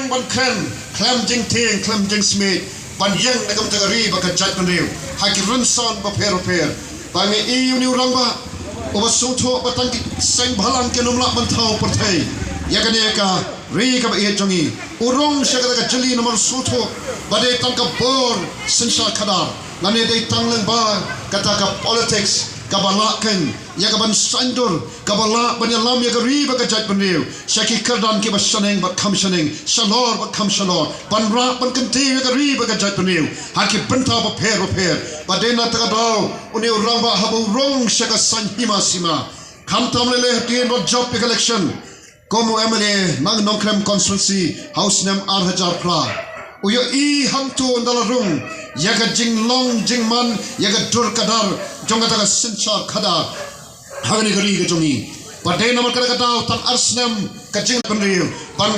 jing ban kren klem jing ting klem jing smith ban yang nagam tagari ba ka jat ban riu ha ki run son ba per ba nge e yu ni rang ba o ba so tho ba tang ki seng bhalang ke numla ban thau par thai ya ka ne ka ri ka ba e jongi urong sha ka jali numar so tho ba de tang ka bor sinsha khadar ngane de tang leng ba kata ka politics kabalakan ya kaban sandur kabala banyalam ya gari ba jat banriu shaki kardan ki basaneng ba khamshaneng shalor ba khamshalor banra ban kanti ya gari ba jat banriu haki banta ba pher ba dena ta daw uni urang ba habu rong shaka sanhima sima khamtam le tien ba job election komo MLA nang nongkrem constituency house nam 8000 pra uyo i hamtu ndalarung yaga jinglong jingman yaga dur kadar jongata ka sincha khada hagani gari ga jongi padai namar kada ka daw tam arsnam ka jing panriu pan